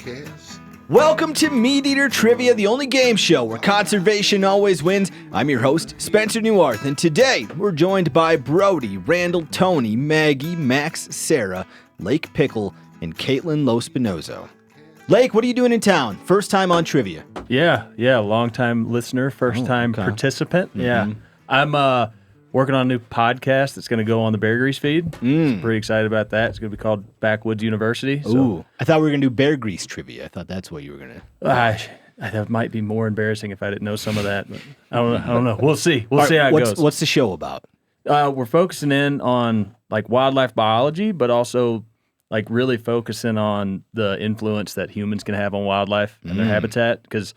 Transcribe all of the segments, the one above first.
podcast. Welcome to MeatEater Trivia, the only game show where conservation always wins. I'm your host, Spencer Neuharth, and today we're joined by Brody, Randall, Tony, Maggie, Max, Sarah, Lake Pickle, and Kaitlin Lospinoso. Lake, what are you doing in town? First time on trivia. Yeah, long-time listener, first-time participant. Mm-hmm. Yeah, I'm working on a new podcast that's going to go on the Bear Grease feed. So pretty excited about that. It's going to be called Backwoods University. So. Ooh, I thought we were going to do Bear Grease trivia. I thought that's what you were going to. That might be more embarrassing if I didn't know some of that. But I don't know. We'll see. We'll see how it goes. What's the show about? We're focusing in on like wildlife biology, but also like really focusing on the influence that humans can have on wildlife and their habitat. Because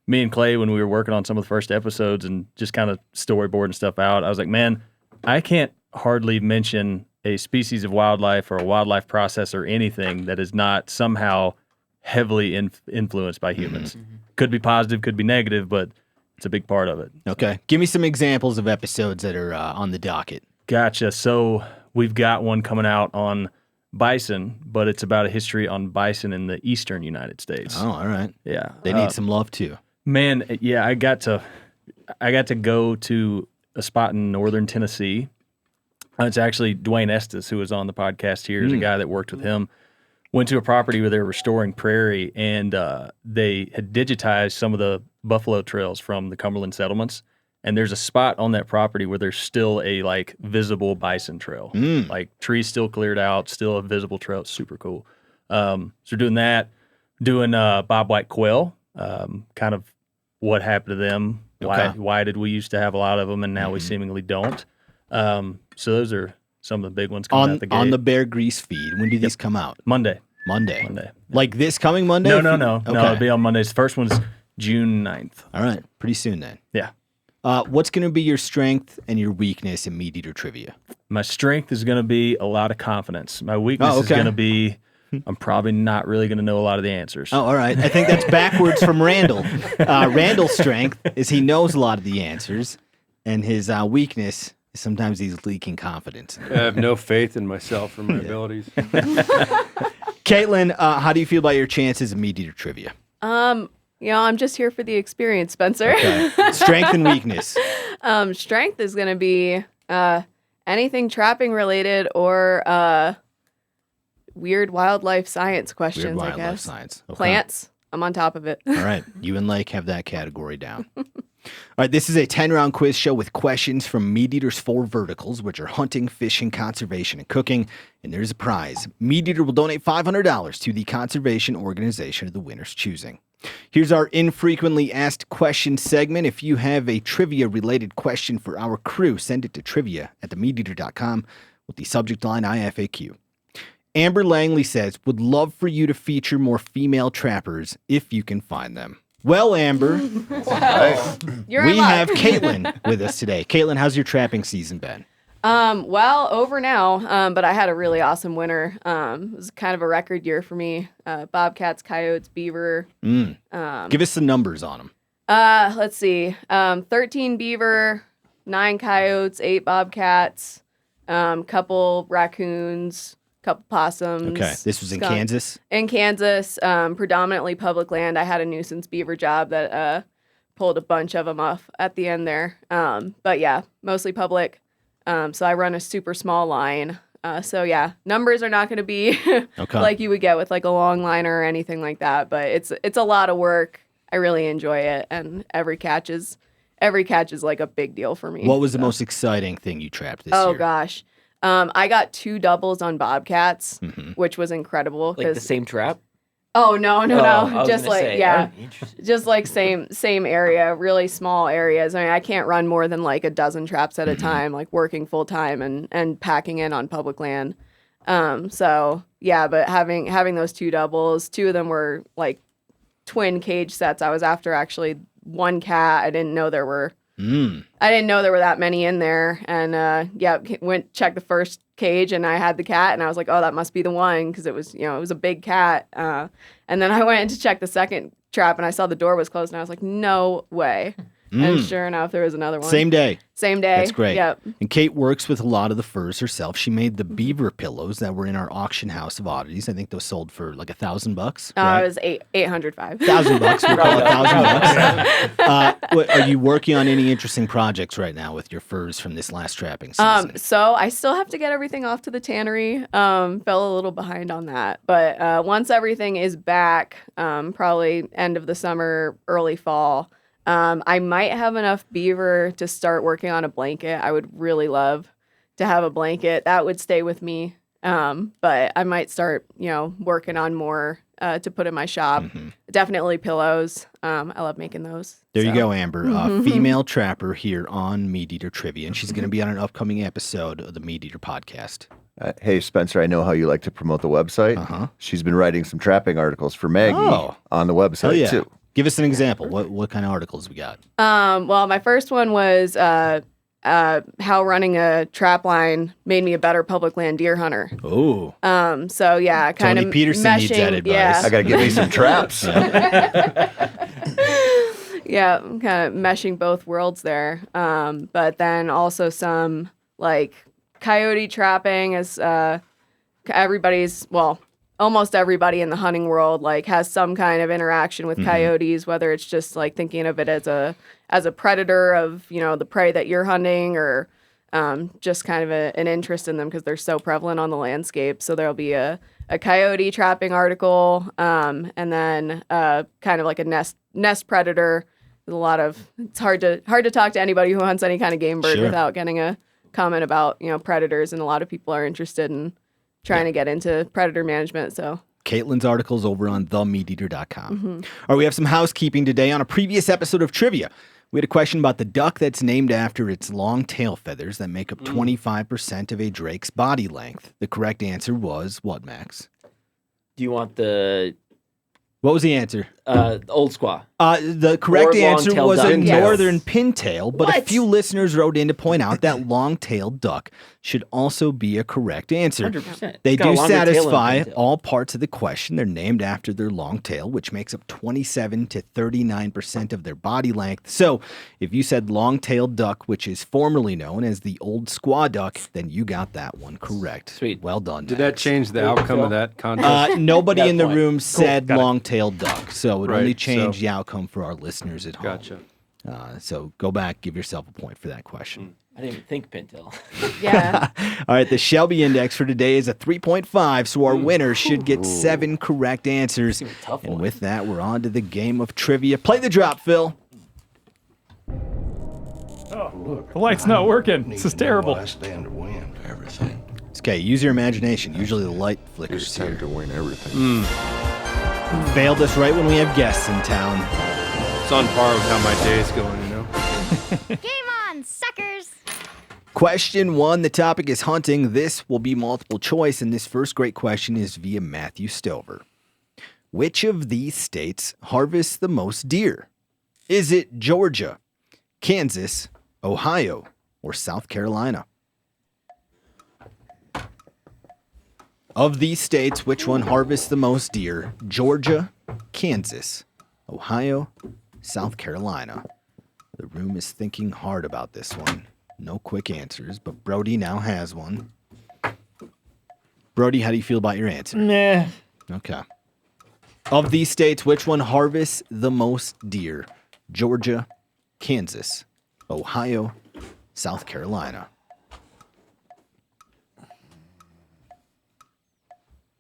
me and Clay, when we were working on some of the first episodes and just kind of storyboarding stuff out, I was like, man, I can't hardly mention a species of wildlife or a wildlife process or anything that is not somehow heavily influenced by humans. Could be positive, could be negative, but it's a big part of it. Okay. Give me some examples of episodes that are on the docket. Gotcha. So we've got one coming out on bison, but it's about a history on bison in the eastern United States. Oh, all right. Yeah. They need some love too. Man, yeah, I got to go to a spot in northern Tennessee. It's actually Dwayne Estes, who was on the podcast here, is a guy that worked with him. Went to a property where they were restoring prairie, and they had digitized some of the buffalo trails from the Cumberland settlements. And there's a spot on that property where there's still a like visible bison trail, like trees still cleared out, still a visible trail. It's super cool. So we're doing that, doing bobwhite quail. Kind of what happened to them. Why did we used to have a lot of them and now we seemingly don't? So those are some of the big ones coming out the gate. On the Bear Grease feed. When do these come out? Monday. Like this coming Monday? No. Okay. No, it'll be on Mondays. The first one's June 9th. All right. Pretty soon then. Yeah. What's going to be your strength and your weakness in MeatEater Trivia? My strength is going to be a lot of confidence. My weakness is going to be I'm probably not really going to know a lot of the answers. Oh, all right. I think that's backwards from Randall. Randall's strength is he knows a lot of the answers, and his weakness is sometimes he's leaking confidence. I have no faith in myself or my abilities. Kaitlin, how do you feel about your chances of MeatEater Trivia? I'm just here for the experience, Spencer. Okay. Strength and weakness. Strength is going to be anything trapping related or weird wildlife science questions, I guess. Science. Okay. Plants, I'm on top of it. All right. You and Lake have that category down. All right. This is a 10-round quiz show with questions from MeatEater's 4 verticals, which are hunting, fishing, conservation, and cooking. And there's a prize. MeatEater will donate $500 to the conservation organization of the winner's choosing. Here's our infrequently asked questions segment. If you have a trivia-related question for our crew, send it to trivia@themeateater.com with the subject line IFAQ. Amber Langley says, would love for you to feature more female trappers if you can find them. Well, Amber, we have Kaitlin with us today. Kaitlin, how's your trapping season been? Well, over now, but I had a really awesome winter. It was kind of a record year for me. Bobcats, coyotes, beaver. Give us the numbers on them. Let's see. 13 beaver, 9 coyotes, 8 bobcats, couple raccoons, couple possums. Okay, this was in Kansas? In Kansas, predominantly public land. I had a nuisance beaver job that pulled a bunch of them off at the end there. But yeah, mostly public. So I run a super small line. So yeah, numbers are not going to be like you would get with like a long liner or anything like that. But it's a lot of work. I really enjoy it, and every catch is like a big deal for me. What was the most exciting thing you trapped this year? Oh gosh. I got 2 doubles on bobcats, which was incredible. Like the same trap? Oh, no. Just like, say, just like same area, really small areas. I mean, I can't run more than like a dozen traps at a time, like working full time and packing in on public land. So yeah, but having those 2 doubles, 2 of them were like twin cage sets. I was after actually one cat. I didn't know there were that many in there. And went check the first cage and I had the cat and I was like, oh, that must be the one, because it was a big cat. And then I went in to check the second trap and I saw the door was closed and I was like, no way. And sure enough, there was another one. Same day. Same day. That's great. Yep. And Kate works with a lot of the furs herself. She made the beaver pillows that were in our auction house of oddities. I think those sold for like $1,000. It Right? was $805. $1,000. We'll call it $1,000. Are you working on any interesting projects right now with your furs from this last trapping season? So I still have to get everything off to the tannery. Fell a little behind on that, but once everything is back, probably end of the summer, early fall, I might have enough beaver to start working on a blanket. I would really love to have a blanket that would stay with me. But I might start, working on more to put in my shop. Definitely pillows. I love making those. There you go, Amber. Female trapper here on MeatEater Trivia, and she's going to be on an upcoming episode of the MeatEater podcast. Hey, Spencer, I know how you like to promote the website. She's been writing some trapping articles for Maggie on the website, too. Give us an example. What kind of articles we got? Well, my first one was how running a trap line made me a better public land deer hunter. Oh. So yeah, kind Tony of Peterson meshing, needs that advice. Yeah. I got to give me some traps. Yeah, kind of meshing both worlds there. But then also some like coyote trapping as almost everybody in the hunting world like has some kind of interaction with coyotes, whether it's just like thinking of it as a predator of, the prey that you're hunting, or just kind of an interest in them because they're so prevalent on the landscape. So there'll be a coyote trapping article, and then kind of like a nest predator. It's hard to talk to anybody who hunts any kind of game bird without getting a comment about, predators, and a lot of people are interested in trying to get into predator management. So Kaitlin's articles over on themeateater.com. All right, we have some housekeeping today. On a previous episode of Trivia, we had a question about the duck that's named after its long tail feathers that make up 25% of a drake's body length. The correct answer was what, Max? Do you want the What was the answer? old squaw? The correct Or answer long-tailed was a duck. northern pintail, but a What? few listeners wrote in to point out that long-tailed duck should also be a correct answer. 100%. They It's got a do longer tail than a satisfy pintail. all parts of the question. They're named after their long tail, which makes up 27 to 39% of their body length. So if you said long-tailed duck, which is formerly known as the old squaw duck, then you got that one correct. Sweet. Well done, Did Max. that change the outcome of that contest? Nobody Got in the point. room said got it. long-tailed duck, so it Right, only changed so- the outcome for our listeners at home. Gotcha. So go back, give yourself a point for that question. I didn't even think pintail. yeah. All right, the Shelby index for today is a 3.5, so our winner should get 7 correct answers. Seems a tough And one. with that, we're on to the game of trivia. Play the drop, Phil. The light's not working. This is terrible. I stand to win everything. It's okay, use your imagination. Usually the light flickers It's here. time to win everything. Failed us right when we have guests in town. It's on par with how my day's going, Game on, suckers! Question 1, the topic is hunting. This will be multiple choice, and this first great question is via Matthew Stover. Which of these states harvests the most deer? Is it Georgia, Kansas, Ohio, or South Carolina? Of these states, which one harvests the most deer? Georgia, Kansas, Ohio, South Carolina. The room is thinking hard about this one. No quick answers, but Brody now has one. Brody, how do you feel about your answer? Nah. Okay. Of these states, which one harvests the most deer? Georgia, Kansas, Ohio, South Carolina.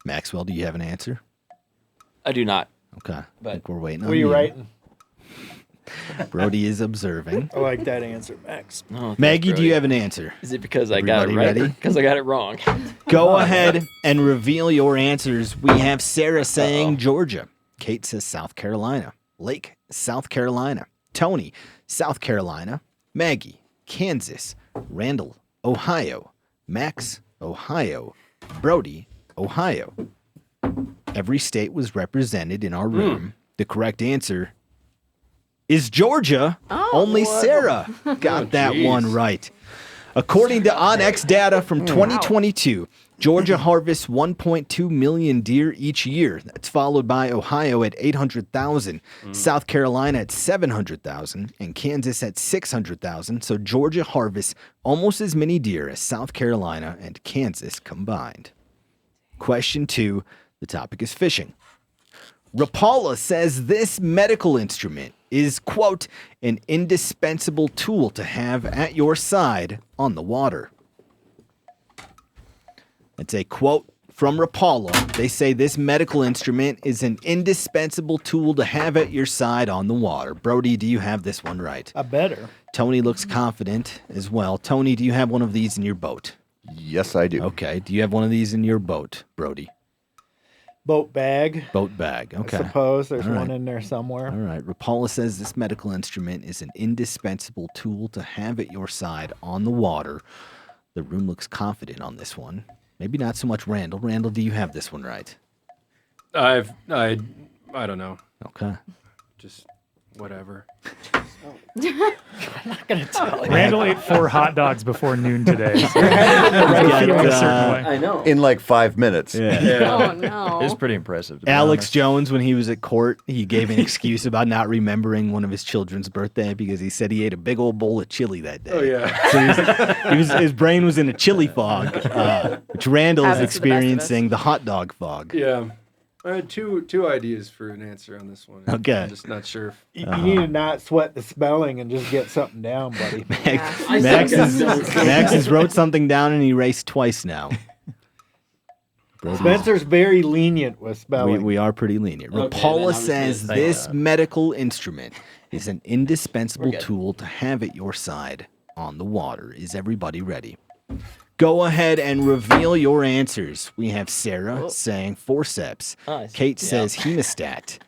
Maxwell, do you have an answer? I do not. Okay. I But think we're waiting on Were you right? Brody is observing. I like that answer, Max. Oh, thanks, Maggie, do Brody. you have an answer? Is it because I got it Everybody right or ready? because I got it wrong? Go ahead and reveal your answers. We have Sarah saying Georgia. Kate says South Carolina. Lake, South Carolina. Tony, South Carolina. Maggie, Kansas. Randall, Ohio. Max, Ohio. Brody, Ohio. Every state was represented in our room. The correct answer is Georgia. Only Sarah got that geez. one right. According to Onyx data from 2022, Georgia harvests 1.2 million deer each year. That's followed by Ohio at 800,000, South Carolina at 700,000, and Kansas at 600,000. So Georgia harvests almost as many deer as South Carolina and Kansas combined. Question 2, the topic is fishing. Rapala says this medical instrument is, quote, an indispensable tool to have at your side on the water. It's a quote from Rapala. They say this medical instrument is an indispensable tool to have at your side on the water. Brody, do you have this one right? I better. Tony looks confident as well. Tony, do you have one of these in your boat? Yes, I do. Okay. Do you have one of these in your boat, Brody? Boat bag. Boat bag. Okay. I suppose there's All right. one in there somewhere. All right. Rapala says this medical instrument is an indispensable tool to have at your side on the water. The room looks confident on this one. Maybe not so much Randall. Randall, do you have this one right? I don't know. Okay. Just whatever. Randall ate 4 hot dogs before noon today. So got, feeling a certain way. I know. In like 5 minutes. Oh no. It's pretty impressive. to be Alex honest. Jones, when he was at court, he gave an excuse about not remembering one of his children's birthday because he said he ate a big old bowl of chili that day. Oh yeah. So his brain was in a chili fog, which Randall is Happens to the best of us. experiencing the hot dog fog. Yeah. I had two ideas for an answer on this one. Okay. I'm just not sure. You need to not sweat the spelling and just get something down, buddy. Max has wrote something down and he erased twice now. Spencer's very lenient with spelling. We are pretty lenient. Okay, Rapala then I'm just says gonna say this medical instrument is an indispensable tool to have at your side on the water. Is everybody ready? Go ahead and reveal your answers. We have Sarah saying forceps. Kate says hemostat.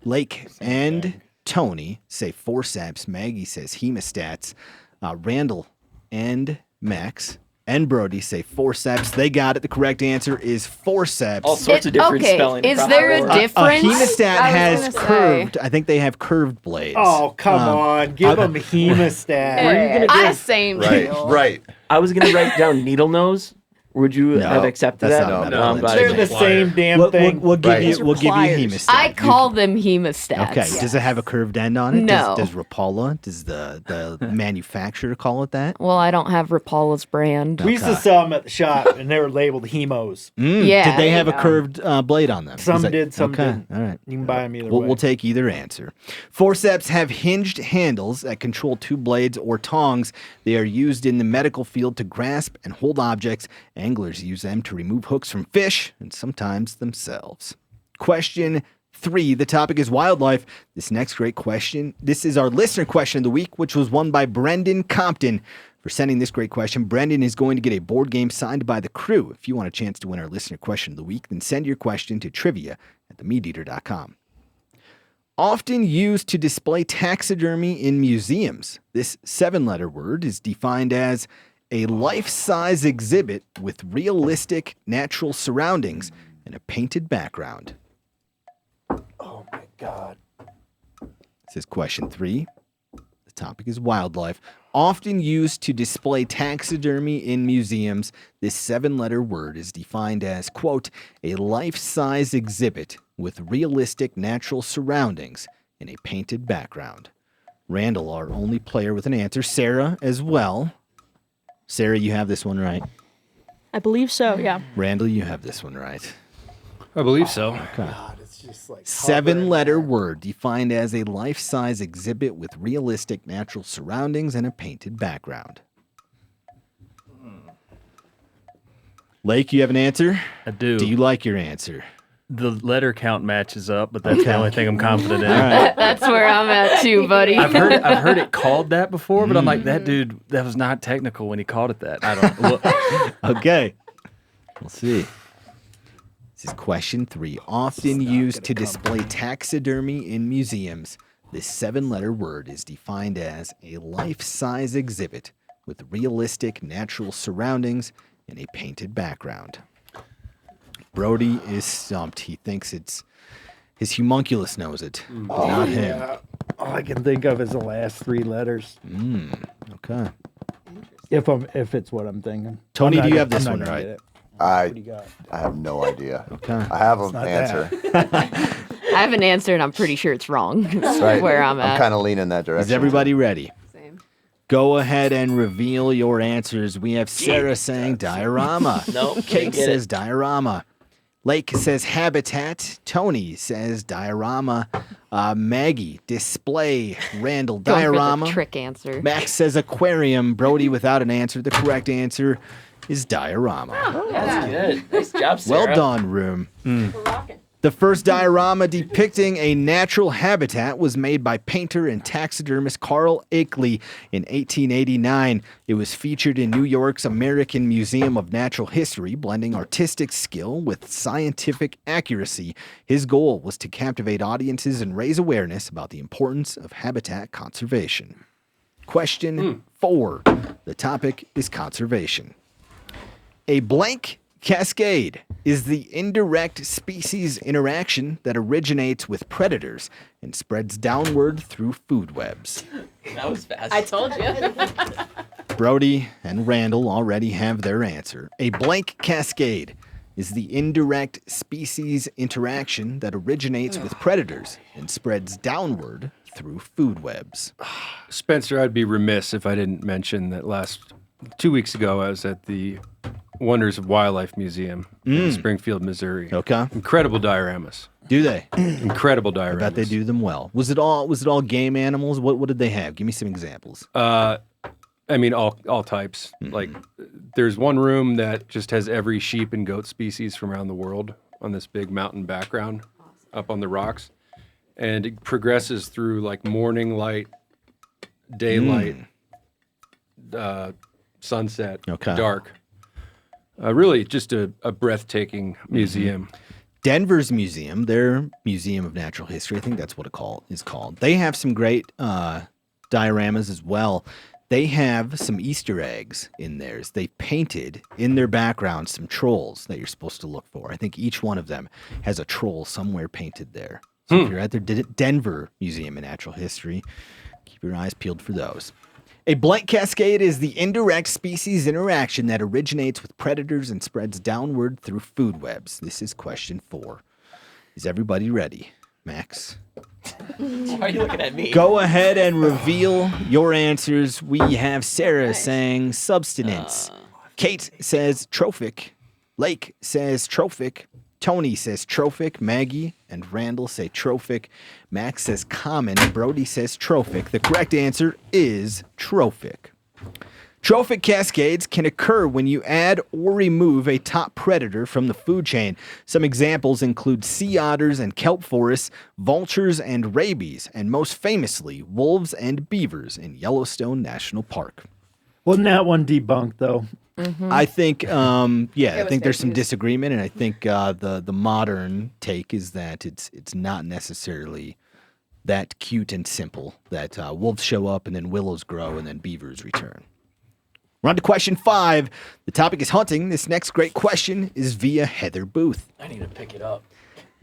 Lake and Tony say forceps. Maggie says hemostats. Randall and Max and Brody say forceps. They got it. The correct answer is forceps. All sorts of different spelling. Is there a probably. difference? Hemostat I was has gonna say. curved. I think they have curved blades. Oh, come on. Give him hemostat. Same Right, deal. right. I was gonna write down needle nose. Would you have accepted that's that? not No, medical no. They're the same damn thing. We'll give Right. you hemostat. I call them hemostats. Okay. Does it have a curved end on it? No. Does Rapala, does the manufacturer call it that? Well, I don't have Rapala's brand. We used to sell them at the shop, and they were labeled hemos. Yeah. Did they have a curved blade on them? Some Is that- did, some okay. didn't. All right. You can buy them either way. We'll take either answer. Forceps have hinged handles that control 2 blades or tongs. They are used in the medical field to grasp and hold objects. Anglers use them to remove hooks from fish and sometimes themselves. Question 3. The topic is wildlife. This next great question. This is our listener question of the week, which was won by Brendan Compton. For sending this great question, Brendan is going to get a board game signed by the crew. If you want a chance to win our listener question of the week, then send your question to trivia@themeateater.com. Often used to display taxidermy in museums, this 7-letter word is defined as a life-size exhibit with realistic, natural surroundings and a painted background. Oh, my God. This is question 3. The topic is wildlife. Often used to display taxidermy in museums, this 7-letter word is defined as, quote, a life-size exhibit with realistic, natural surroundings and a painted background. Randall, our only player with an answer. Sarah as well. Sarah, you have this one right. I believe so, yeah. Randall, you have this one right. I believe so. Okay. God, it's just like 7-letter word defined as a life-size exhibit with realistic natural surroundings and a painted background. Lake, you have an answer? I do. Do you like your answer? The letter count matches up, but that's the only thing I'm confident in. All right. That's where I'm at too, buddy. I've heard it called that before, but I'm like, that dude, that was not technical when he called it that. I don't know. Okay. We'll see. This is question 3. Often used to display taxidermy in museums, this 7-letter word is defined as a life-size exhibit with realistic natural surroundings and a painted background. Brody is stumped. He thinks it's his homunculus knows it, but not him. Yeah. All I can think of is the last 3 letters. Okay. If it's what I'm thinking. Tony, I'm do not you have gonna- this I'm one not gonna right? get it. What do you got? I have no idea. Okay. I have an answer. I have an answer, and I'm pretty sure it's wrong. Right. Where I'm at. I'm kind of leaning that direction. Is everybody ready? Same. Go ahead and reveal your answers. We have Sarah saying diorama. Nope, Kate didn't get says diorama. Lake says habitat. Tony says diorama. Maggie, display. Randall, Going for the diorama. trick answer. Max says aquarium. Brody without an answer. The correct answer is diorama. That's good. Nice job, Sarah. Well done, room. The first diorama depicting a natural habitat was made by painter and taxidermist Carl Akeley in 1889. It was featured in New York's American Museum of Natural History, blending artistic skill with scientific accuracy. His goal was to captivate audiences and raise awareness about the importance of habitat conservation. Question 4. The topic is conservation. A blank cascade is the indirect species interaction that originates with predators and spreads downward through food webs. That was fast. I told you. Brody and Randall already have their answer. A blank cascade is the indirect species interaction that originates with predators and spreads downward through food webs. Spencer, I'd be remiss if I didn't mention that 2 weeks ago I was at the Wonders of Wildlife Museum in Springfield, Missouri. Okay. Incredible dioramas. Do they? Incredible dioramas. I bet they do them well. Was it all game animals? What did they have? Give me some examples. I mean, all types. Like, there's one room that just has every sheep and goat species from around the world on this big mountain background up on the rocks. And it progresses through, like, morning light, daylight, sunset, dark. Really just a breathtaking museum. Denver's museum, their Museum of Natural History, I think that's what it is called. They have some great dioramas as well. They have some Easter eggs in theirs. They painted in their background some trolls that you're supposed to look for. I think each one of them has a troll somewhere painted there. So if you're at their Denver Museum of Natural History, keep your eyes peeled for those. A blank cascade is the indirect species interaction that originates with predators and spreads downward through food webs. This is question 4. Is everybody ready? Max? Why are you looking at me? Go ahead and reveal your answers. We have Sarah saying subsistence. Kate says trophic. Lake says trophic. Tony says trophic. Maggie and Randall say trophic. Max says common. Brody says trophic. The correct answer is trophic. Trophic cascades can occur when you add or remove a top predator from the food chain. Some examples include sea otters and kelp forests, vultures and rabies, and most famously, wolves and beavers in Yellowstone National Park. Wasn't that one debunked, though? I think, I think there's some disagreement, and I think the modern take is that it's not necessarily that cute and simple that wolves show up and then willows grow and then beavers return. We're on to question 5. The topic is hunting. This next great question is via Heather Booth. I need to pick it up.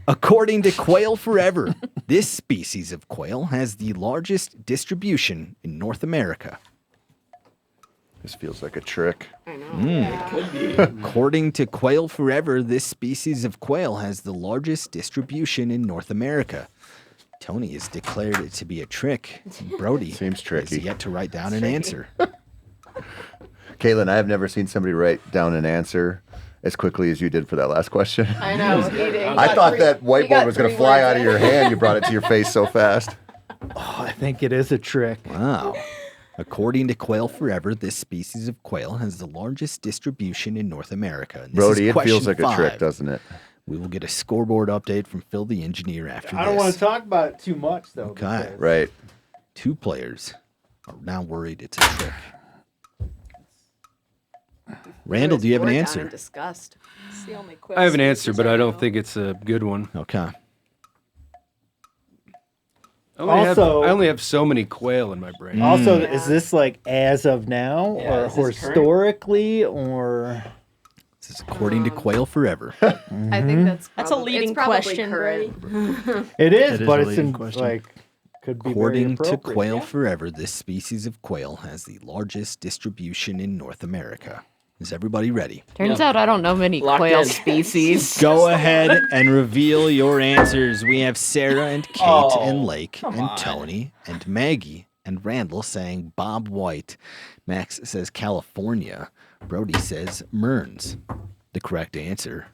According to Quail Forever, this species of quail has the largest distribution in North America. This feels like a trick. I know. It could be. According to Quail Forever, this species of quail has the largest distribution in North America. Tony has declared it to be a trick. Brody seems tricky. Has yet to write down an answer. Kaitlin, I have never seen somebody write down an answer as quickly as you did for that last question. I know. I thought that whiteboard was going to fly out of your hand. You brought it to your face so fast. Oh, I think it is a trick. Wow. According to Quail Forever, this species of quail has the largest distribution in North America. And this Brody, is it feels question like a trick, 5. doesn't it? We will get a scoreboard update from Phil the engineer after this. I don't want to talk about it too much, though. Okay. because- Right. 2 players are now worried it's a trick. Randall, do you have an We're down answer? in disgust. It's the only I have an quiz answer, species but I don't know. think it's a good one. Okay. I Also- only have so many quail in my brain. Also, Yeah. is this like as of now, Yeah, or is this current? historically, or This is according to Quail Forever. I think that's That's a probably- leading it's probably question, current. it is, It is but a it's leading in question. like could be According very to appropriate. Quail Forever, this species of quail has the largest distribution in North America. Is everybody ready? Turns out I don't know many Locked quail in. species. Go ahead and reveal your answers. We have Sarah and Kate and Lake and Tony and Maggie and Randall saying Bob White. Max says California. Brody says Mearns. The correct answer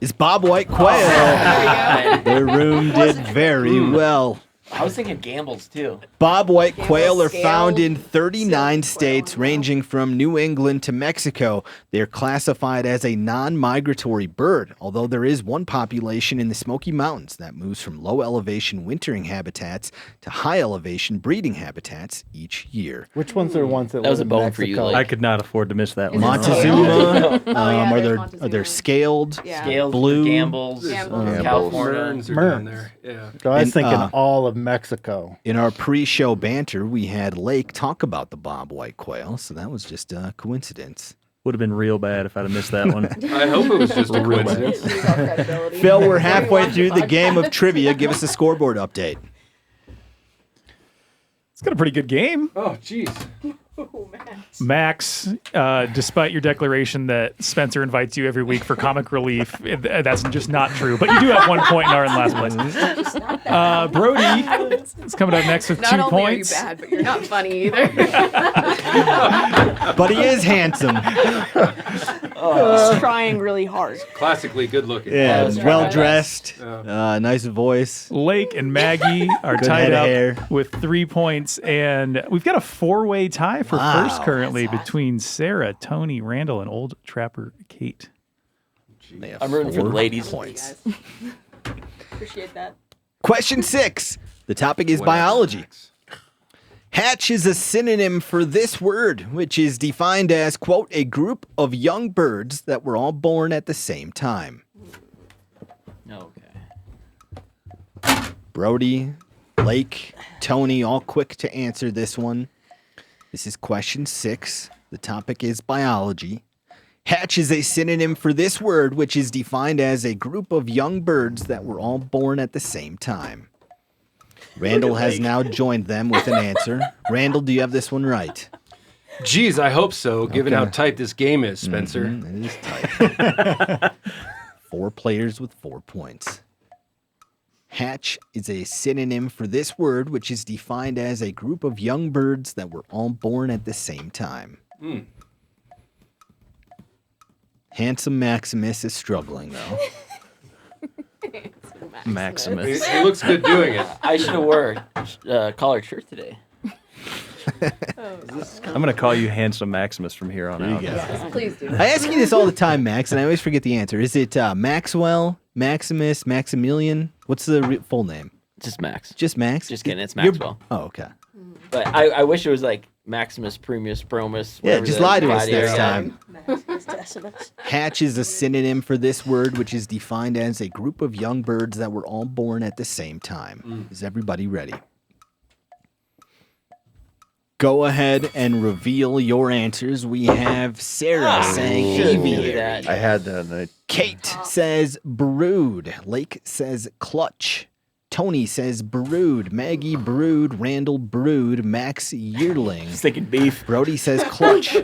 is Bob White quail. The room did very well. I was thinking gambles too. Bob White quail are scaled found in 39 silk states quail. ranging from New England to Mexico. They're classified as a non-migratory bird, although there is one population in the Smoky Mountains that moves from low-elevation wintering habitats to high-elevation breeding habitats each year. Which ones are ones that, That was live a in bone for you, Mexico? Lake. I could not afford to miss that one. Montezuma, Oh, yeah, are there's there Montezuma. scaled? Yeah. Scales, Blue. gambles, Gambles. California. Mearns are down Mearns. there. Yeah. So I was And, thinking all of Mexico. In our pre-show banter, we had Lake talk about the Bob White quail, so that was just a coincidence. Would have been real bad if I'd have missed that one. I hope it was just a Real coincidence. Lose all credibility. Phil, we're halfway through the game of trivia. Give us a scoreboard update. It's got a pretty good game. Oh, jeez. Max, despite your declaration that Spencer invites you every week for comic relief, that's just not true. But you do have 1 point and are in last place. Brody is coming up next with Not 2 only points. are you bad, but you're not funny either. But he is handsome. He's trying really hard. Classically good looking. Yeah, was well right. dressed, nice voice. Lake and Maggie are Good tied head of up hair. with 3 points, and we've got a 4-way tie for Wow. first currently between Sarah, Tony, Randall, and Old Trapper Kate. They have I'm rooting for the 4 ladies. points. Appreciate that. Question 6. The topic is biology. Hatch is a synonym for this word, which is defined as, quote, a group of young birds that were all born at the same time. Okay. Brody, Lake, Tony, all quick to answer this one. This is question 6. The topic is biology. Hatch is a synonym for this word, which is defined as a group of young birds that were all born at the same time. Randall has now joined them with an answer. Randall, do you have this one right? Geez, I hope so, given Okay. how tight this game is, Spencer. It is tight. 4 players with 4 points. Hatch is a synonym for this word, which is defined as a group of young birds that were all born at the same time. Handsome Maximus is struggling, though. Maximus. He looks good doing it. I should have wore a collared shirt today. I'm going to call you Handsome Maximus from here on out. Yes, please do. I ask you this all the time, Max, and I always forget the answer. Is it Maxwell, Maximus, Maximilian? What's the full name? Just Max. Just Max? Just kidding. It's You're- Maxwell. Oh, okay. But I wish it was like Maximus, Primus, Promus. Yeah, whatever just the lie to us body this is. time. Hatch is a synonym for this word, which is defined as a group of young birds that were all born at the same time. Is everybody ready? Go ahead and reveal your answers. We have Sarah saying Should've knew aviary. that. I had that. And I Kate says brood. Lake says clutch. Tony says brood. Maggie brood. Randall brood. Max yearling. Just thinking beef. Brody says clutch.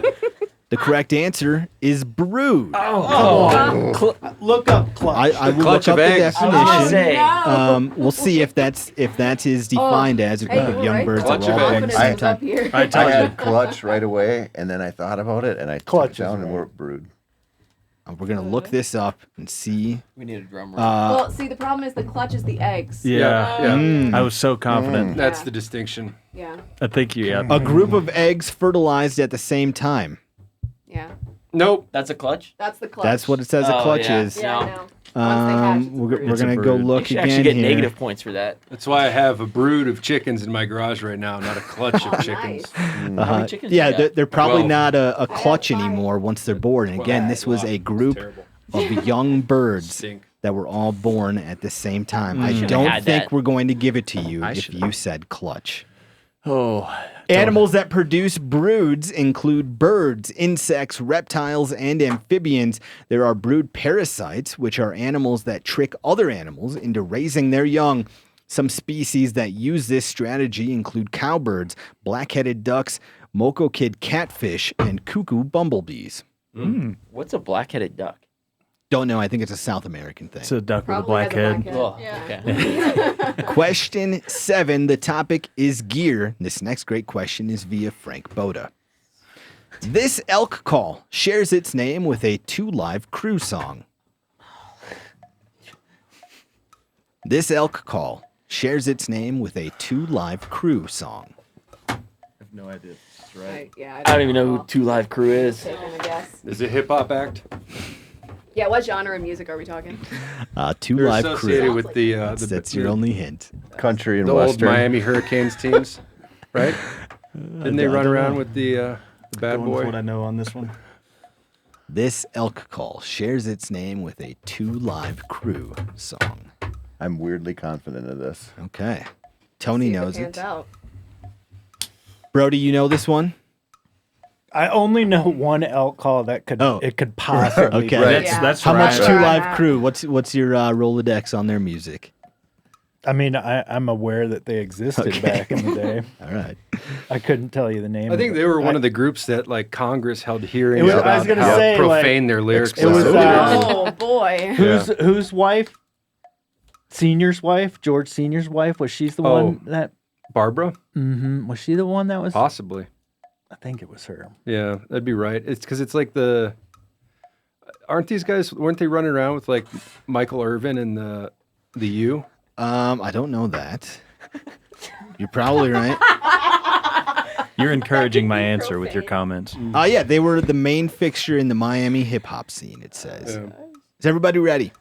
The correct answer is brood. Look up clutch. I will clutch look up of the eggs. I was gonna definition. say. We'll see if that is defined as a group of young birds that Clutch were of all born at eggs. the same time. I I told you. had clutch right away, and then I thought about it, and I Clutch took it down is and right. wrote brood. We're gonna look this up and see. We need a drum roll. Well, see, the problem is the clutch is the eggs. Yeah. I was so confident. That's Yeah. the distinction. Yeah. I think you. Yeah. A group of eggs fertilized at the same time. Yeah. Nope. That's a clutch. That's the clutch. That's what it says a Oh, clutch yeah. is. Yeah, I No. know. Once they hatch, it's a We're brood. gonna a go brood. You look should again actually get here. negative points for that. That's why I have a brood of chickens in my garage right now, not a clutch of chickens. Nice. How many chickens Yeah, you got? they're probably 12. not a clutch anymore once they're born. And again, this was a group Terrible. of young birds Stink. that were all born at the same time. I Should've don't had think that. we're going to give it to you I if should've. you said clutch. Oh. Animals that produce broods include birds, insects, reptiles, and amphibians. There are brood parasites, which are animals that trick other animals into raising their young. Some species that use this strategy include cowbirds, black-headed ducks, Moco Kid catfish, and cuckoo bumblebees? What's a black-headed duck? Don't know. I think it's a South American thing. It's a duck Probably with a has black head. Oh, okay. Question 7. The topic is gear. This next great question is via Frank Boda. This elk call shares its name with a Two Live Crew song. This elk call shares its name with a Two Live Crew song. I have no idea. Right. Yeah, I don't even know who Two Live Crew is. Taking a guess. Is it hip hop act? Yeah, what genre of music are we talking? Two They're Live associated Crew. with the That's your only hint. Country and the old Western. Miami Hurricanes teams, right? Didn't they run around with the bad Going with boy? what I know on this one. This elk call shares its name with a Two Live Crew song. I'm weirdly confident of this. Okay. Tony See if knows pans it. out. Brody, you know this one? I only know one elk call that could it could possibly. Okay. be. Right. That's How much right. Two Live Crew? What's your Rolodex on their music? I mean, I'm aware that they existed back in the day. All right. I couldn't tell you the name. I think of they it. were one of the groups that like Congress held hearings It was- I about was gonna how say, profane their lyrics it was, were. Oh boy. whose wife? Senior's wife, George Senior's wife. Was she the one that? Barbara? Mm-hmm. Was she the one that was? Possibly. I think it was her. Yeah, that'd be right. It's because it's like the. Aren't these guys? Weren't they running around with like Michael Irvin and the U? I don't know that. You're probably right. You're encouraging my answer with your comments. Yeah, they were the main fixture in the Miami hip hop scene, it says. Is everybody ready?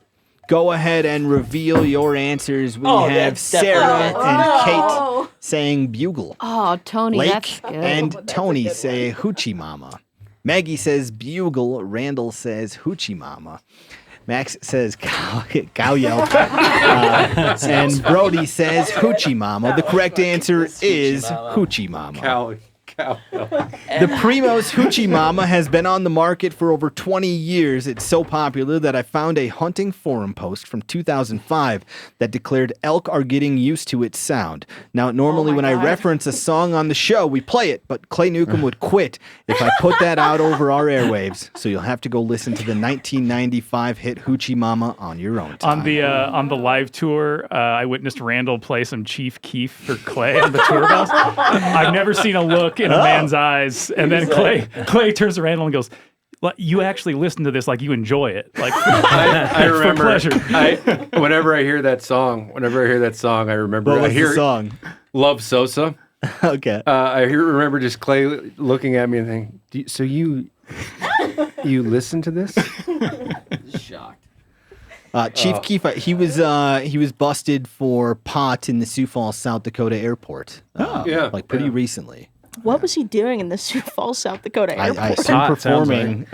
Go ahead and reveal your answers. We have that's Sarah definitely- and Kate saying bugle. Oh, Tony, Lake that's good. and Tony say hoochie mama. Maggie says bugle. Randall says hoochie mama. Max says cow yelp. And Brody says hoochie mama. The correct answer is hoochie mama. Cow. The Primo's Hoochie Mama has been on the market for over 20 years. It's so popular that I found a hunting forum post from 2005 that declared elk are getting used to its sound. Now, normally when I reference a song on the show, we play it, but Clay Newcomb would quit if I put that out over our airwaves. So you'll have to go listen to the 1995 hit Hoochie Mama on your own time. On the live tour, I witnessed Randall play some Chief Keef for Clay on the tour bus. I've never seen a look in a man's eyes, and then Clay turns to Randall and goes, "Well, you actually listen to this like you enjoy it, like I remember. for pleasure." Whenever I hear that song, I remember. What was I hear the song? Love Sosa. Okay. I remember just Clay looking at me and thinking, "So you listen to this?" Shocked. Chief Keef, he was busted for pot in the Sioux Falls, South Dakota airport. Like pretty recently. What was he doing in the Sioux Falls, South Dakota airport? I assume Pot, sounds performing.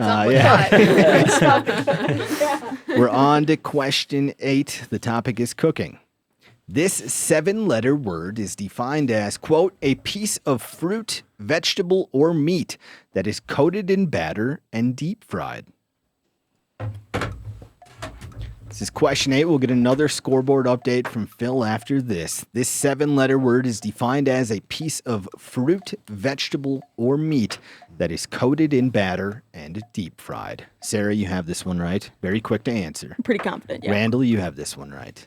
We're on to question 8. The topic is cooking. This 7-letter word is defined as, quote, a piece of fruit, vegetable, or meat that is coated in batter and deep fried. This is question 8. We'll get another scoreboard update from Phil after this. This 7-letter word is defined as a piece of fruit, vegetable, or meat that is coated in batter and deep fried. Sarah, you have this one right. Very quick to answer. I'm pretty confident, yeah. Randall, you have this one right.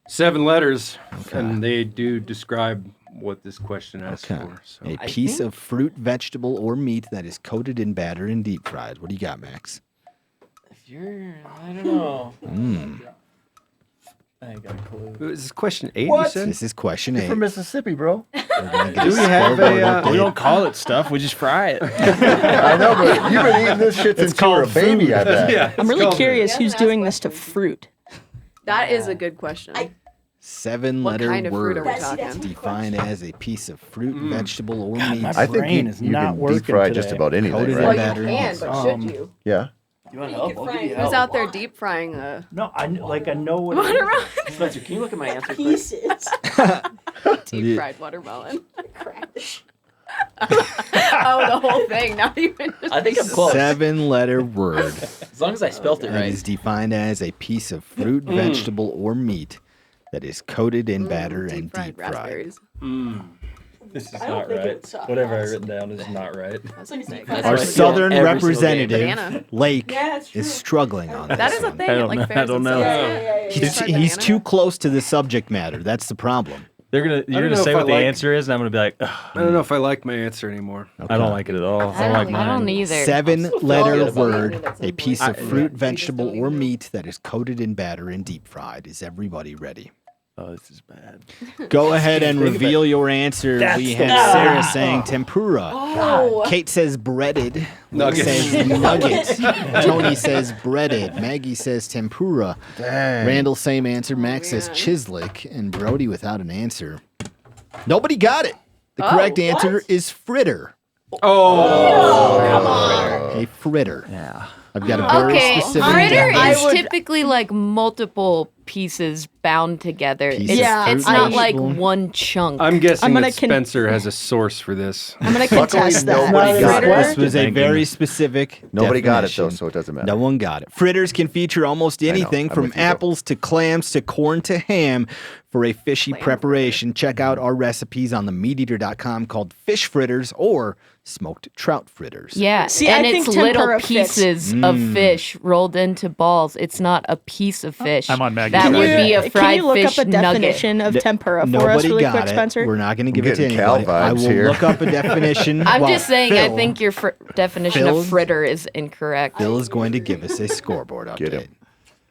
7 letters, and they do describe what this question asks for. So. A piece of fruit, vegetable, or meat that is coated in batter and deep fried. What do you got, Max? I don't know. I ain't got a clue. Is this question 8, What? you said? This is question 8. From Mississippi, bro. We're gonna get Do we have scoreboard a, update. We don't call it stuff. We just fry it. I know, but you've been eating this shit since you were a baby, I bet. Yeah, I'm really curious who's doing this to fruit. That is a good question. 7-letter kind of fruit word are we talking? defined as a piece of fruit, vegetable, or meat. my I think brain you is can not deep working fry today. just about anything, Coated in Well, right? you batter and can, deep but fried. should you? Yeah. You want help? I'll give you Who's help. out there deep frying the No, I know what. watermelon? Spencer, can you look at my answer quick? Pieces. Deep fried watermelon. Oh, the whole thing. Not even. I think I'm close. 7-letter word As long as I spelt it that right. is defined as a piece of fruit, vegetable, or meat that is coated in batter and Deep fried deep fried. raspberries. This is not right. Whatever I've written down is not right. Our southern Every representative, Banana. Lake, Yeah, it's is struggling on this. That is a one. thing. I at, don't like, know. fairs I don't and know. stuff. He's too close to the subject matter. That's the problem. You're don't gonna know say if what I the like- answer is, and I'm gonna be like, "Ugh, I don't know if I like my answer anymore. I don't like it at all. I don't like I don't mine. either. 7-letter word, at some a piece point. of fruit, vegetable, or meat that is coated in batter and deep fried. Is everybody ready? Oh, this is bad. Go ahead and reveal your answer. We have Sarah saying tempura. Oh. Kate says breaded. Nuggets. Says nuggets. Tony says breaded. Maggie says tempura. Randall, same answer. Max says man. chislic. And Brody without an answer. Nobody got it. The correct answer is fritter. A fritter. Yeah. I've got a very Okay, specific fritter definition. is typically like multiple pieces bound together. Pieces Yeah, It's of not fruit, like vegetable. one chunk. I'm guessing I'm gonna that Spencer has a source for this. I'm gonna contest that. nobody got it. This was a very specific Nobody got it though, definition. so it doesn't matter. No one got it. Fritters can feature almost anything I'm from with you, though. apples to clams to corn to ham for a fishy preparation. Check out our recipes on the MeatEater.com called fish fritters or smoked trout fritters. Yeah, See, and I think it's little tempura fits. pieces of fish rolled into balls. It's not a piece of fish. I'm on Maggie's That side. would be a Can fried you look fish up a nugget. definition of tempura for Nobody us really got quick, it. Spencer? We're not going to give it to getting Cal anybody. I vibes will here. look up a definition. I'm while just saying, I Phil- think your definition Phil- of fritter is incorrect. Phil is going to give us a scoreboard update. Get him.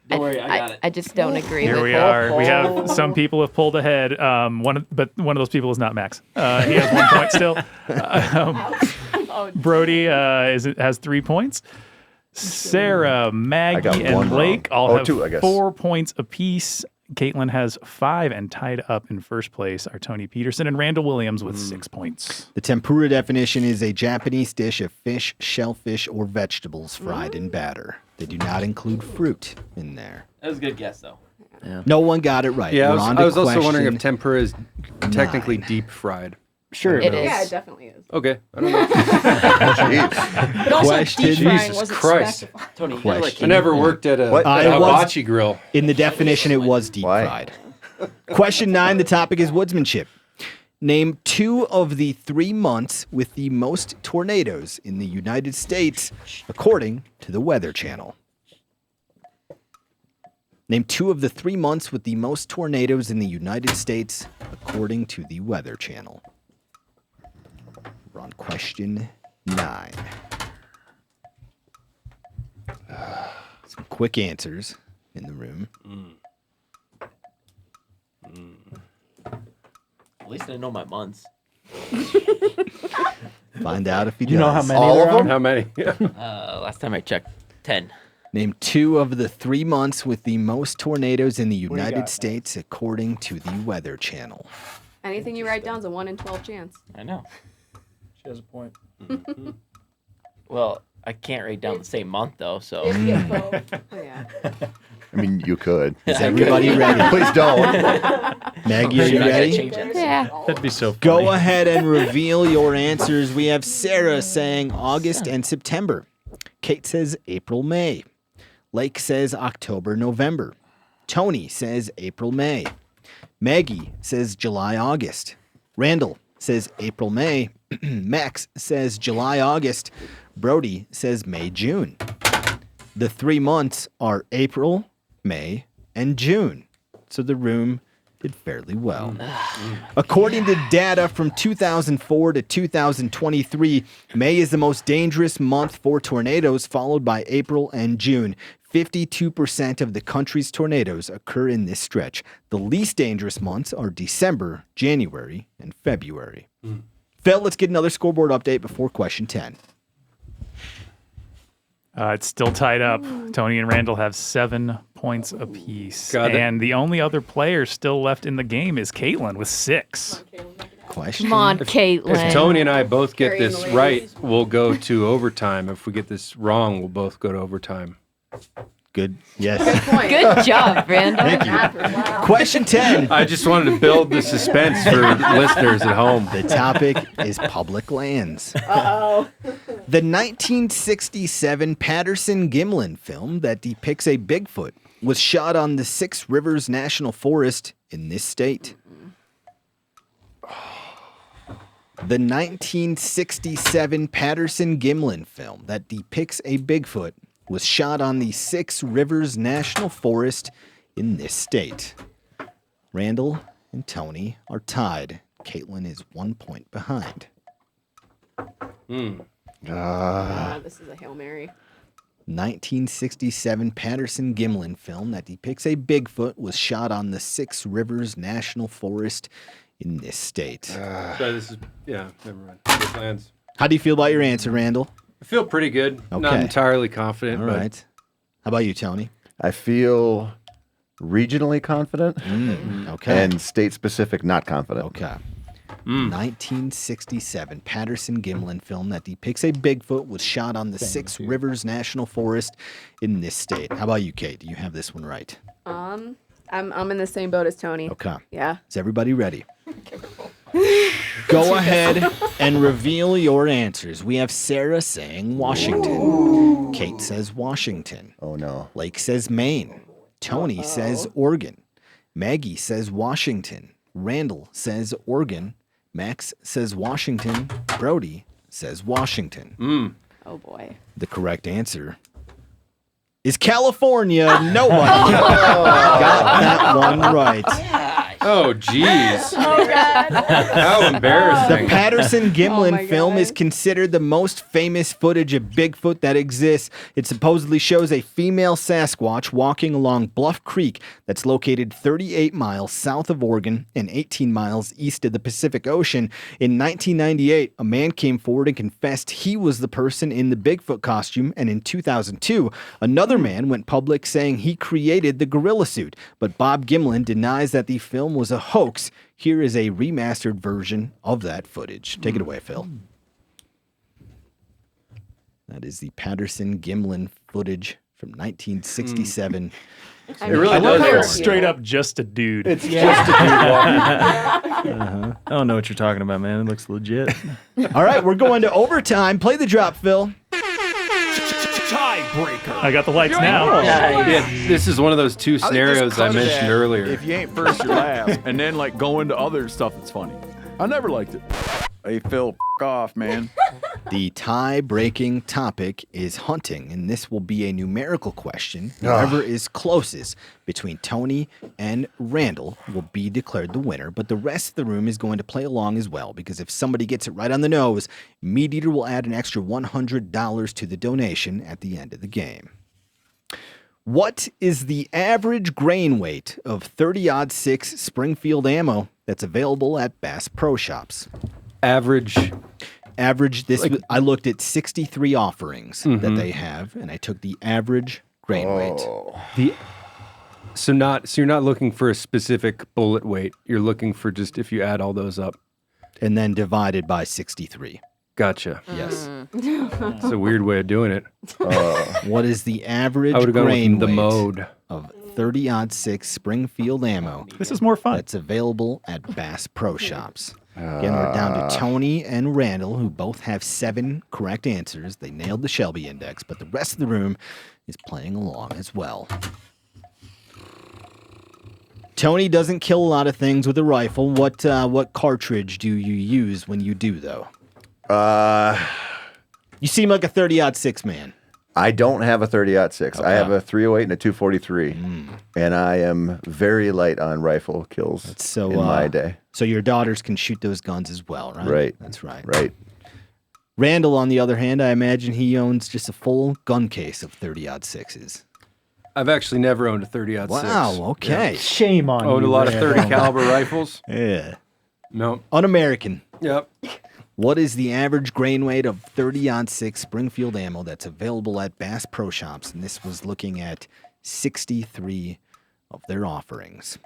Don't worry, I got it. I just don't agree Here with we it. are. We have some people have pulled ahead. But one of those people is not Max. He has 1 point still. Brody has 3 points. Sarah, got Maggie, one and wrong. Blake all have 2, I guess. 4 points apiece. Caitlin has 5, and tied up in first place are Tony Peterson and Randall Williams with 6 points. The tempura definition is a Japanese dish of fish, shellfish, or vegetables fried in batter. They do not include fruit in there. That was a good guess, though. No one got it right. Yeah, We're on to I was also wondering if question tempura is technically 9. deep fried. Sure. It is. Yeah, it definitely is. Okay, I don't know. Jeez. But also, Question- deep frying Jesus wasn't Christ. specified. Tony, you gotta let Question. I never worked at a What? hibachi grill. In the definition, it was deep Why? fried. Question 9, the topic is woodsmanship. Name 2 of the 3 months with the most tornadoes in the United States, according to the Weather Channel. Name 2 of the 3 months with the most tornadoes in the United States, according to the Weather Channel. We're on question 9. Some quick answers in the room. At least I know my months. Find out if he does. You know how many All there of are? them? How many? Last time I checked, 10. Name 2 of the 3 months with the most tornadoes in the do you United got? States, according to the Weather Channel. Anything you write down is a 1 in 12 chance. I know. She has a point. Well, I can't write down the same month, though, so. Oh, yeah. I mean, you could. Is everybody ready? Please don't. Maggie, are you I gotta ready? change it. Yeah. That'd be so funny. Go ahead and reveal your answers. We have Sarah saying August and September. Kate says April, May. Lake says October, November. Tony says April, May. Maggie says July, August. Randall says April, May. Max says July, August. Brody says May, June. The 3 months are April, May, and June. So the room did fairly well. According to data from 2004 to 2023, May is the most dangerous month for tornadoes, followed by April and June. 52% of the country's tornadoes occur in this stretch. The least dangerous months are December, January, and February. Phil, let's get another scoreboard update before question 10. It's still tied up. Tony and Randall have 7 points apiece. Got it. And the only other player still left in the game is Caitlin with 6. Question. Come on, Caitlin. If Tony and I both get Carrying this the right, ladies. we'll go to overtime. If we get this wrong, we'll both go to overtime. Good. Yes. Point. Good job, Randall. Thank you. Wow. Question 10. I just wanted to build the suspense for listeners at home. The topic is public lands. Uh-oh. The 1967 Patterson Gimlin film that depicts a Bigfoot was shot on the Six Rivers National Forest in this state. The 1967 Patterson Gimlin film that depicts a Bigfoot was shot on the Six Rivers National Forest in this state. Randall and Tony are tied. Kaitlin is 1 point behind. This is a Hail Mary. 1967 Patterson Gimlin film that depicts a Bigfoot was shot on the Six Rivers National Forest in this state. So this is, never mind. This lands. How do you feel about your answer, Randall? I feel pretty good. Okay. Not entirely confident. All right. How about you, Tony? I feel regionally confident. Okay. And state-specific not confident. Okay. 1967 Patterson Gimlin film that depicts a Bigfoot was shot on the Six Rivers National Forest in this state. How about you, Kate? Do you have this one right? I'm in the same boat as Tony. Okay. Yeah. Is everybody ready? Go ahead and reveal your answers. We have Sarah saying Washington. Kate says Washington. Oh, no. Blake says Maine. Tony says Oregon. Maggie says Washington. Randall says Oregon. Max says Washington. Brody says Washington. Oh, boy. The correct answer is California. Nobody got that one right. Oh, jeez. Oh, God. How embarrassing. The Patterson Gimlin my film God. is considered the most famous footage of Bigfoot that exists. It supposedly shows a female Sasquatch walking along Bluff Creek that's located 38 miles south of Oregon and 18 miles east of the Pacific Ocean. In 1998, a man came forward and confessed he was the person in the Bigfoot costume, and in 2002, another man went public saying he created the gorilla suit. But Bob Gimlin denies that the film was a hoax. Here is a remastered version of that footage. Take it away, Phil. That is the Patterson Gimlin footage from 1967. It really I love does. how look- it's straight up just a dude. It's just a dude walking. I don't know what you're talking about, man. It looks legit. All right, we're going to overtime. Play the drop, Phil. Tiebreaker. I got the lights now. Yeah, this is one of those two scenarios I mentioned earlier. If you ain't first, you're last. And then, like, go into other stuff that's funny. I never liked it. Hey, Phil, off, man. The tie-breaking topic is hunting, and this will be a numerical question. Whoever is closest between Tony and Randall will be declared the winner, but the rest of the room is going to play along as well, because if somebody gets it right on the nose, MeatEater will add an extra $100 to the donation at the end of the game. What is the average grain weight of 30-06 Springfield ammo that's available at Bass Pro Shops? Average. This I looked at 63 offerings that they have, and I took the average grain weight. So you're not looking for a specific bullet weight. You're looking for just if you add all those up. And then divided by 63. Gotcha. Yes. It's a weird way of doing it. What is the average I would have gone grain with the weight mode. of 30-06 Springfield ammo This is more fun. that's available at Bass Pro Shops? Again, we're down to Tony and Randall, who both have 7 correct answers. They nailed the Shelby Index, but the rest of the room is playing along as well. Tony doesn't kill a lot of things with a rifle. What cartridge do you use when you do, though? You seem like a 30-06 man. I don't have a 30-06. Okay. I have a 308 and a 243. And I am very light on rifle kills in my day. So your daughters can shoot those guns as well, right? Right. That's right. Right. Randall, on the other hand, I imagine he owns just a full gun case of 30-06s. I've actually never owned a 30-06. Wow, okay. Shame on Owned you. a lot of 30 Randall. caliber rifles. Yeah. No. Un-American. Yep. What is the average grain weight of 30-06 Springfield ammo that's available at Bass Pro Shops? And this was looking at 63 of their offerings.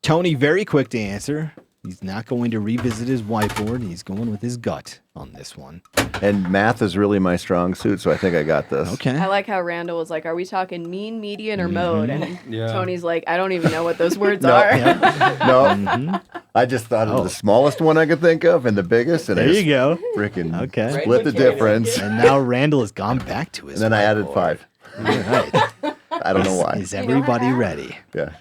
Tony, very quick to answer. He's not going to revisit his whiteboard. He's going with his gut on this one. And math is really my strong suit, so I think I got this. Okay. I like how Randall was like, "Are we talking mean, median, or mode?" And Yeah. Tony's like, "I don't even know what those words No. are." No, I just thought of the smallest one I could think of and the biggest, and There I you go. Freaking Okay. split the difference. And now Randall has gone back to his And then I added whiteboard. 5. All right. I don't know why. Is everybody ready? Yeah.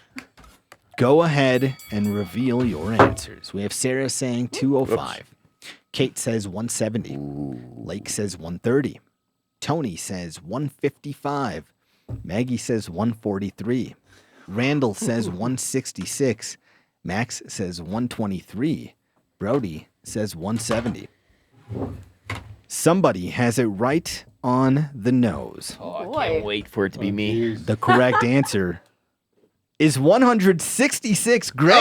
Go ahead and reveal your answers. We have Sarah saying 205. Kate says 170. Lake says 130. Tony says 155. Maggie says 143. Randall says 166. Max says 123. Brody says 170. Somebody has it right on the nose. Oh, I can't wait for it to be me. The correct answer is 166 grains.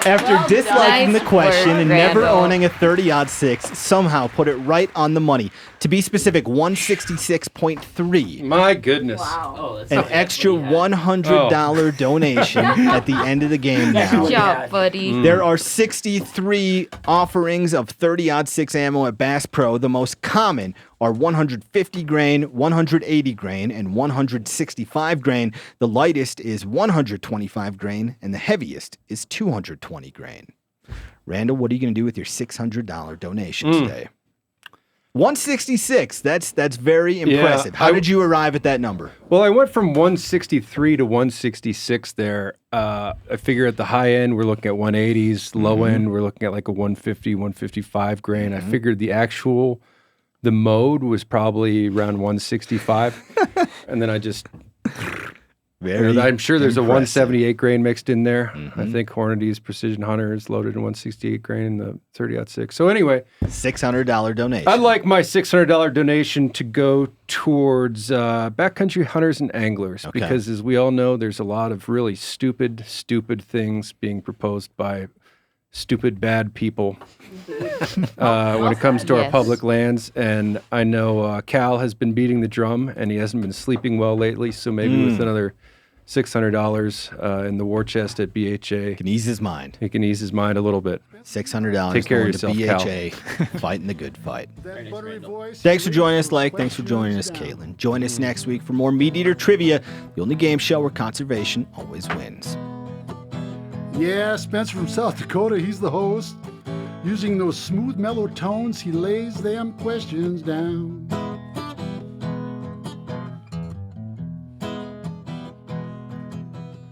After disliking the question and never owning a 30-06, somehow put it right on the money. To be specific, 166.3. My goodness. Wow. Oh, that's An extra $100 donation at the end of the game now. Good job, buddy. There are 63 offerings of 30-06 ammo at Bass Pro. The most common are 150 grain, 180 grain, and 165 grain. The lightest is 125 grain, and the heaviest is 220 grain. Randall, what are you going to do with your $600 donation today? 166. That's very impressive. How did you arrive at that number? Well, I went from 163 to 166 there. I figure at the high end, we're looking at 180s. Low end, we're looking at like a 150, 155 grain. I figured the mode was probably around 165. And then I just... I'm sure there's a 178 grain mixed in there. I think Hornady's Precision Hunter is loaded in 168 grain in the 30-06. So anyway, $600 donation. I'd like my $600 donation to go towards backcountry hunters and anglers because, as we all know, there's a lot of really stupid things being proposed by stupid bad people when it comes to our public lands. And I know Cal has been beating the drum, and he hasn't been sleeping well lately. So maybe with another $600 in the war chest at BHA, can ease his mind. He can ease his mind a little bit. $600 Take care of going yourself, to BHA, fighting the good fight. Thanks for joining us, Lake. Thanks for joining us, Kaitlin. Join us next week for more MeatEater trivia, the only game show where conservation always wins. Yeah, Spencer from South Dakota, he's the host. Using those smooth, mellow tones, he lays them questions down.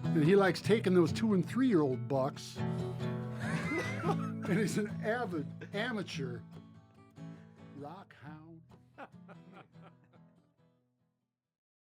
And he likes taking those 2- and 3-year-old bucks. And he's an avid amateur rock hound.